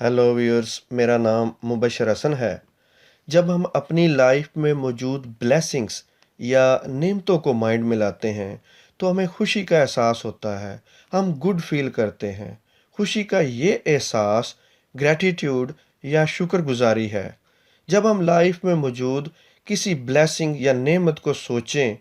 Hello viewers, मेरा नाम मुबशर हसन है। जब हम अपनी लाइफ में मौजूद ब्लेसिंग्स या नेमतों को माइंड में लाते हैं तो हमें खुशी का एहसास होता है। हम गुड फील करते हैं। खुशी का ये एहसास ग्रैटिट्यूड या शुक्रगुजारी है। जब हम लाइफ में मौजूद किसी ब्लेसिंग या नेमत को सोचें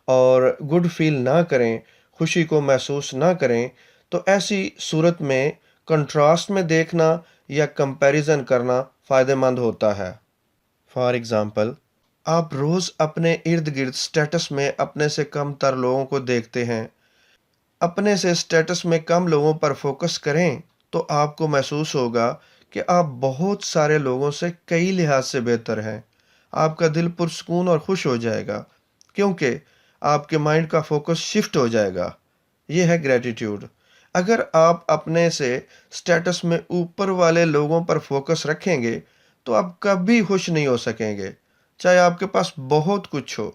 और गुड फील ना करें, खुशी को महसूस ना करें, तो ऐसी सूरत में कंट्रास्ट में देखना या कंपैरिजन करना फ़ायदेमंद होता है। फॉर एग्ज़ाम्पल, आप रोज़ अपने इर्द गिर्द स्टेटस में अपने से कम तर लोगों को देखते हैं। अपने से स्टेटस में कम लोगों पर फोकस करें तो आपको महसूस होगा कि आप बहुत सारे लोगों से कई लिहाज से बेहतर हैं। आपका दिल पुरस्कून और खुश हो जाएगा क्योंकि आपके माइंड का फोकस शिफ्ट हो जाएगा। ये है ग्रेटिट्यूड। अगर आप अपने से स्टेटस में ऊपर वाले लोगों पर फोकस रखेंगे तो आप कभी खुश नहीं हो सकेंगे, चाहे आपके पास बहुत कुछ हो।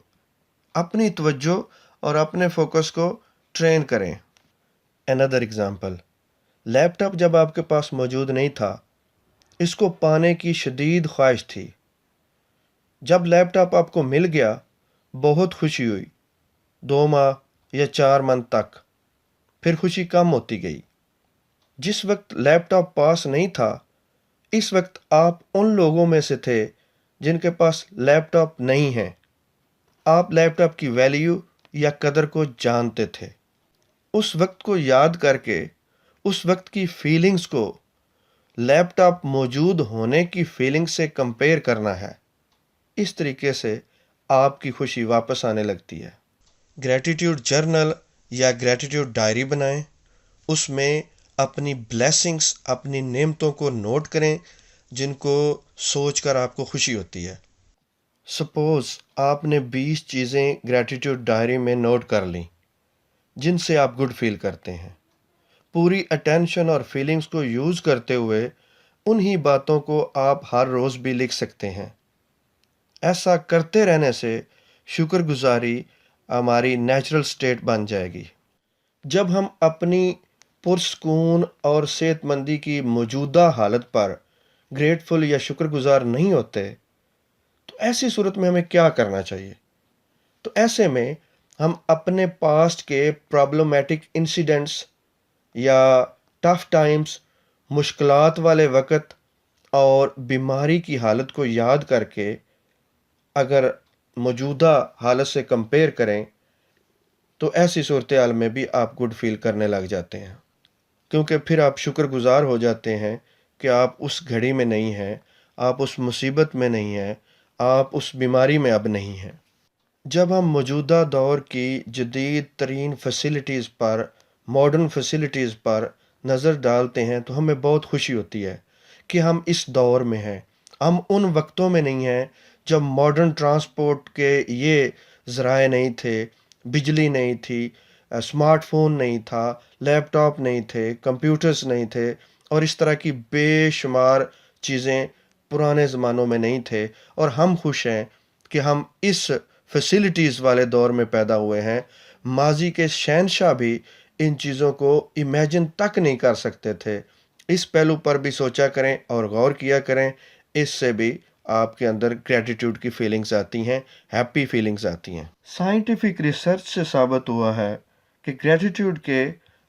अपनी तवज्जो और अपने फोकस को ट्रेन करें। अनदर एग्जाम्पल, लैपटॉप जब आपके पास मौजूद नहीं था, इसको पाने की शदीद ख्वाहिश थी। जब लैपटॉप आपको मिल गया, बहुत खुशी हुई। 2 माह या 4 मंथ तक फिर खुशी कम होती गई। जिस वक्त लैपटॉप पास नहीं था, इस वक्त आप उन लोगों में से थे जिनके पास लैपटॉप नहीं है। आप लैपटॉप की वैल्यू या कदर को जानते थे। उस वक्त को याद करके, उस वक्त की फीलिंग्स को लैपटॉप मौजूद होने की फीलिंग से कंपेयर करना है। इस तरीके से आपकी खुशी वापस आने लगती है। ग्रैटिट्यूड जर्नल या ग्रैटिट्यूड डायरी बनाएं। उसमें अपनी ब्लेसिंग्स, अपनी नेमतों को नोट करें जिनको सोचकर आपको खुशी होती है। सपोज़ आपने 20 चीज़ें ग्रैटिट्यूड डायरी में नोट कर लीं जिनसे आप गुड फील करते हैं। पूरी अटेंशन और फीलिंग्स को यूज़ करते हुए उन्हीं बातों को आप हर रोज़ भी लिख सकते हैं। ऐसा करते रहने से शुक्रगुजारी हमारी नेचुरल स्टेट बन जाएगी। जब हम अपनी पुरस्कून और सेहतमंदी की मौजूदा हालत पर ग्रेटफुल या शुक्रगुजार नहीं होते, तो ऐसी सूरत में हमें क्या करना चाहिए? तो ऐसे में हम अपने पास्ट के प्रॉब्लमैटिक इंसिडेंट्स या टफ टाइम्स, मुश्किलात वाले वक़्त और बीमारी की हालत को याद करके अगर मौजूदा हालत से कंपेयर करें, तो ऐसी सूरत हाल में भी आप गुड फील करने लग जाते हैं। क्योंकि फिर आप शुक्रगुजार हो जाते हैं कि आप उस घड़ी में नहीं हैं, आप उस मुसीबत में नहीं हैं, आप उस बीमारी में अब नहीं हैं। जब हम मौजूदा दौर की जदीद तरीन फैसिलिटीज़ पर, मॉडर्न फैसिलिटीज़ पर नज़र डालते हैं तो हमें बहुत खुशी होती है कि हम इस दौर में हैं। हम उन वक्तों में नहीं हैं जब मॉडर्न ट्रांसपोर्ट के ये ज़राए नहीं थे, बिजली नहीं थी, स्मार्टफ़ोन नहीं था, लैपटॉप नहीं थे, कंप्यूटर्स नहीं थे और इस तरह की बेशुमार चीज़ें पुराने ज़मानों में नहीं थे। और हम खुश हैं कि हम इस फैसिलिटीज़ वाले दौर में पैदा हुए हैं। माजी के शहंशाह भी इन चीज़ों को इमेजिन तक नहीं कर सकते थे। इस पहलू पर भी सोचा करें और गौर किया करें। इससे भी आपके अंदर ग्रैटिट्यूड की फीलिंग्स आती हैं, हैप्पी फीलिंग्स आती हैं। साइंटिफिक रिसर्च से साबित हुआ है कि ग्रैटिट्यूड के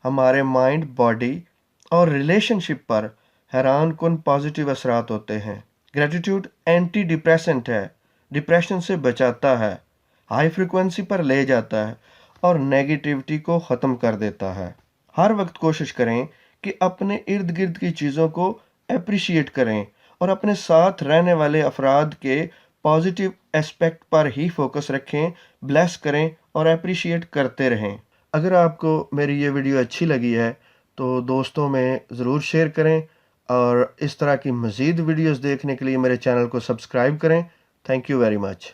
हमारे माइंड, बॉडी और रिलेशनशिप पर हैरान कुन पॉजिटिव असरात होते हैं। ग्रैटिट्यूड एंटी डिप्रेसेंट है, डिप्रेशन से बचाता है, हाई फ्रिक्वेंसी पर ले जाता है और नेगेटिविटी को ख़त्म कर देता है। हर वक्त कोशिश करें कि अपने इर्द गिर्द की चीज़ों को अप्रिशिएट करें और अपने साथ रहने वाले अफराद के पॉजिटिव एस्पेक्ट पर ही फोकस रखें, ब्लेस करें और अप्रिशिएट करते रहें। अगर आपको मेरी ये वीडियो अच्छी लगी है तो दोस्तों में ज़रूर शेयर करें और इस तरह की मज़ीद वीडियोस देखने के लिए मेरे चैनल को सब्सक्राइब करें। Thank you very much.